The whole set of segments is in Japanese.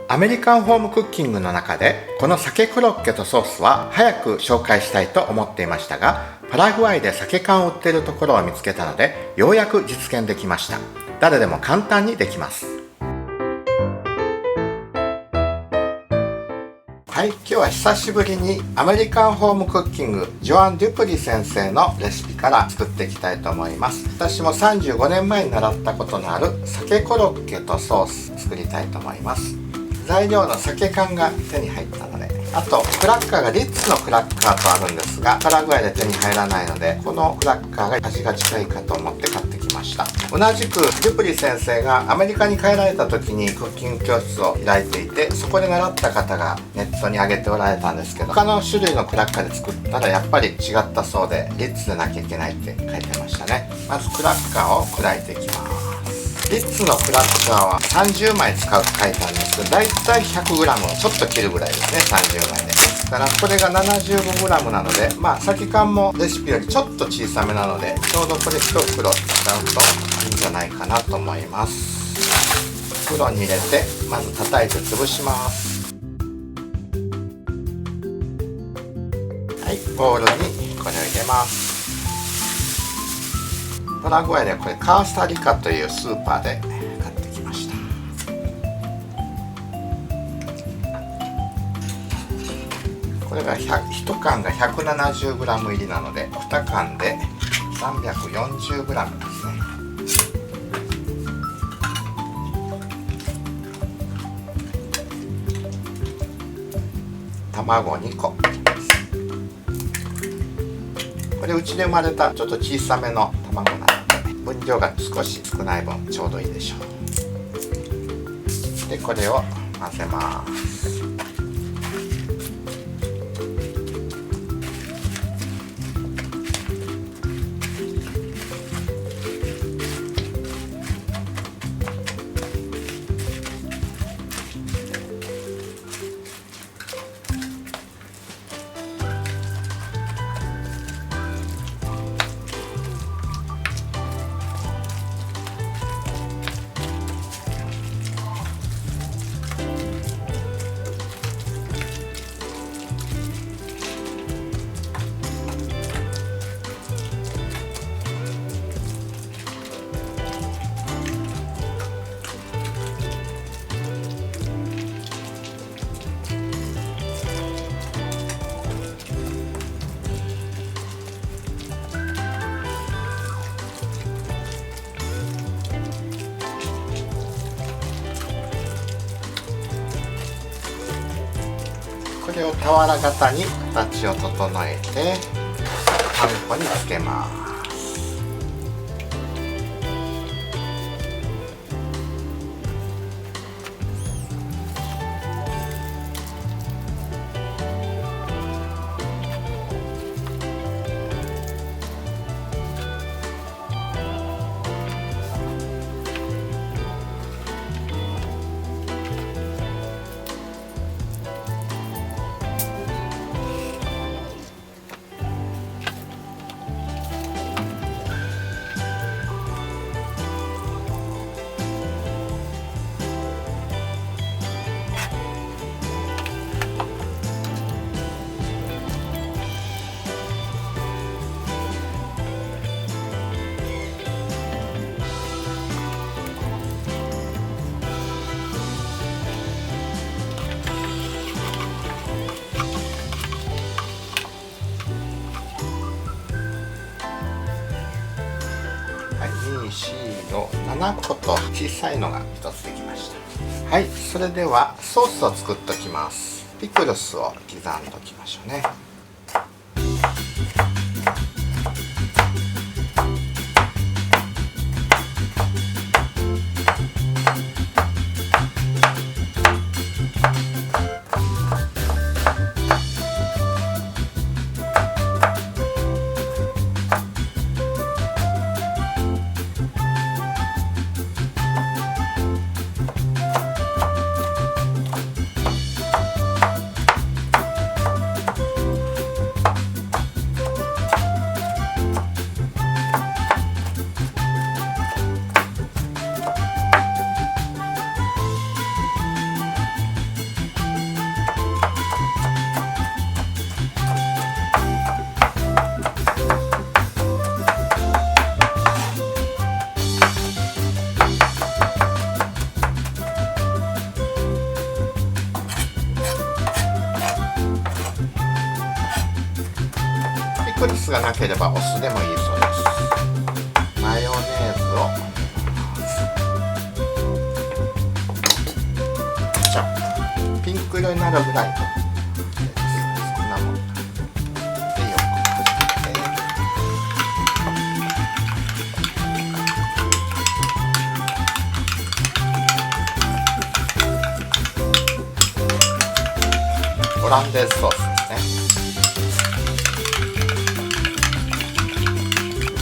アメリカンホームクッキングの中でこの鮭コロッケとソースは早く紹介したいと思っていましたが、パラグアイで鮭缶を売っているところを見つけたのでようやく実現できました。誰でも簡単にできます。はい、今日は久しぶりにアメリカンホームクッキングジョアン・デュプリ先生のレシピから作っていきたいと思います。私も35年前に習ったことのある鮭コロッケとソース作りたいと思います。材料の鮭缶が手に入ったので、あとクラッカーがリッツのクラッカーとあるんですが、パラグアイで手に入らないので、このクラッカーが味が近いかと思って買ってきました。同じくデュプリ先生がアメリカに帰られた時にクッキング教室を開いていて、そこで習った方がネットに上げておられたんですけど、他の種類のクラッカーで作ったらやっぱり違ったそうで、リッツでなきゃいけないって書いてましたね。まずクラッカーを砕いていきます。リッツのクラッカーは30枚使うと書いてあるんですけど、だいたい 100g ちょっと切るぐらいですね。30枚で。だからこれが 75g なので、鮭缶もレシピよりちょっと小さめなので、ちょうどこれ1袋使うといいんじゃないかなと思います。袋に入れてまず叩いて潰します。はい、ボウルにこれを入れます。パラグアイではこれカースタリカというスーパーで買ってきました。これが1缶が 170g 入りなので、2缶で 340g ですね。卵2個。これうちで生まれたちょっと小さめの卵なので、分量が少し少ない分ちょうどいいでしょう。でこれを混ぜます。これを俵型に形を整えてパン粉につけます。2、4を7個と小さいのが1つできました。はい、それではソースを作っておきます。ピクルスを刻んでおきましょうね。クルスがなければお酢でもいいそうです。マヨネーズをじゃあピンク色になるぐらいこんなもんでよく混ぜて、オランデーズソース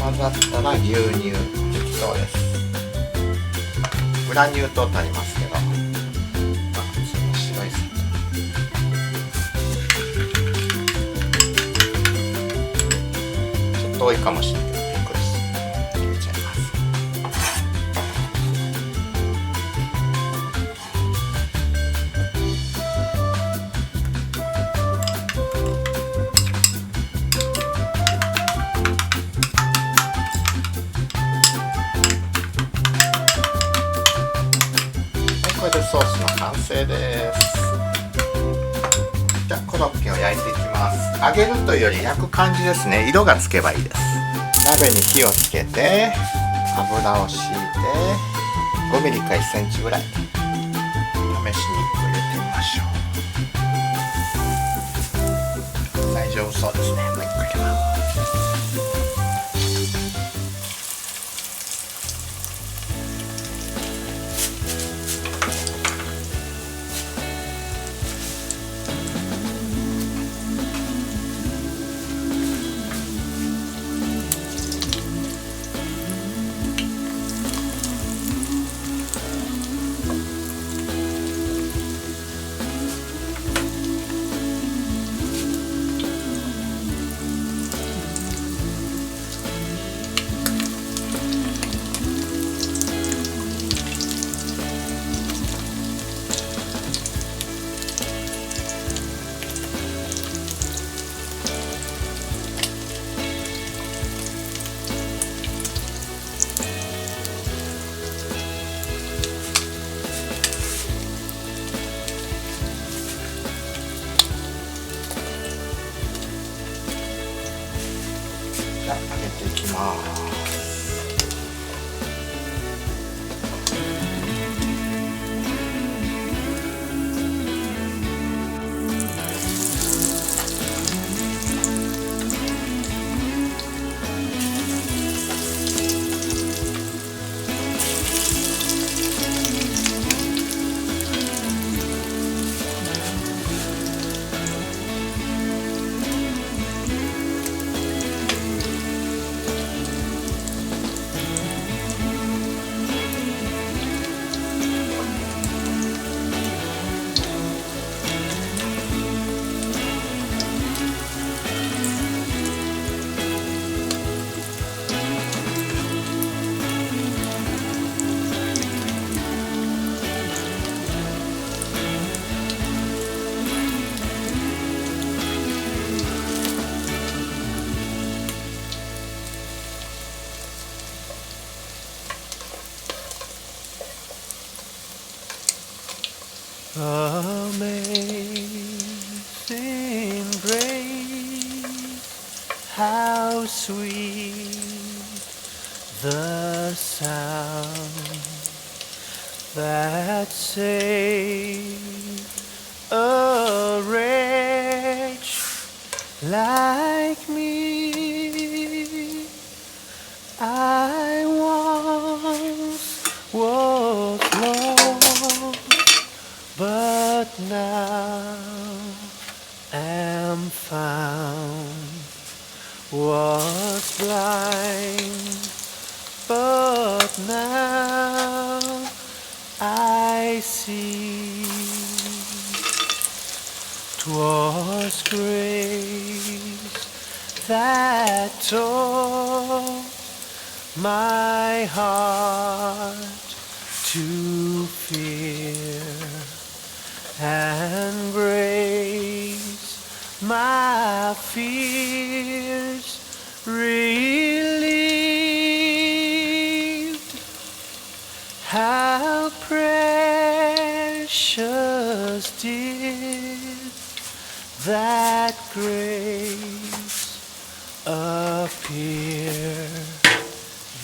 混ざったら牛乳適当です。グラニュー糖とありますけど、白い砂糖ちょっと多いかもしれないけどピクルス入れちゃいます。これでソースの完成です。じゃあコロッケを焼いていきます。揚げるというより焼く感じですね。色がつけばいいです。鍋に火をつけて油を敷いて5ミリか1センチぐらい試しに入れてみましょう。大丈夫そうですね。もう1個入れます。じゃあ揚げていきます。Amazing grace, how sweet the sound that saved a wretch like me. I once was lost, but now am found. Was blind, but now I see. 'Twas grace that taught my heart to fear, and grace my fears relieved. How precious did that grace fear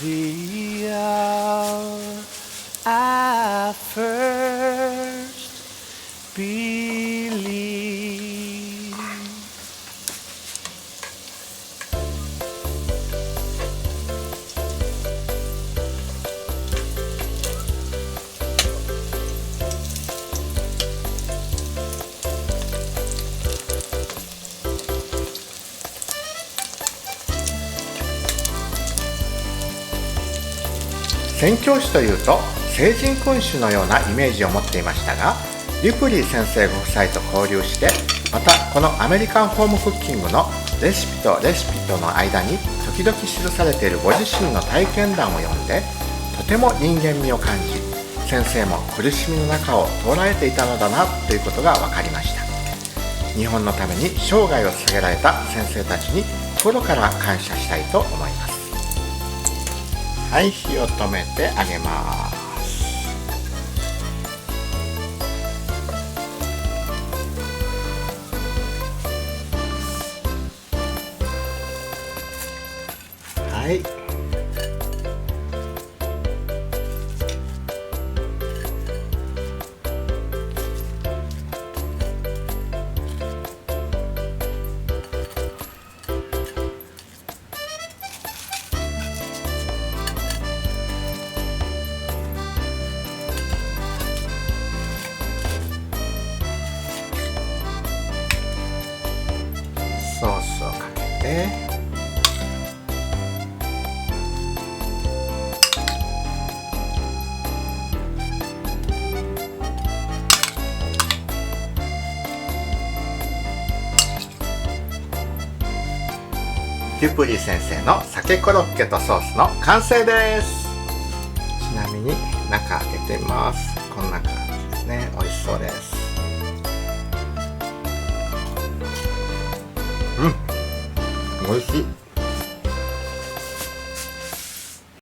the hour I first believed.宣教師というと聖人君主のようなイメージを持っていましたが、デュプリー先生ご夫妻と交流して、またこのアメリカンホームクッキングのレシピとの間に時々記されているご自身の体験談を読んで、とても人間味を感じ、先生も苦しみの中を通られていたのだなということが分かりました。日本のために生涯を捧げられた先生たちに心から感謝したいと思います。はい、火を止めてあげます。はい、ソースをかけて、デュプリー先生の鮭コロッケとソースの完成です。ちなみに中開けてみます。こんな感じですね。美味しそうです。美味しい。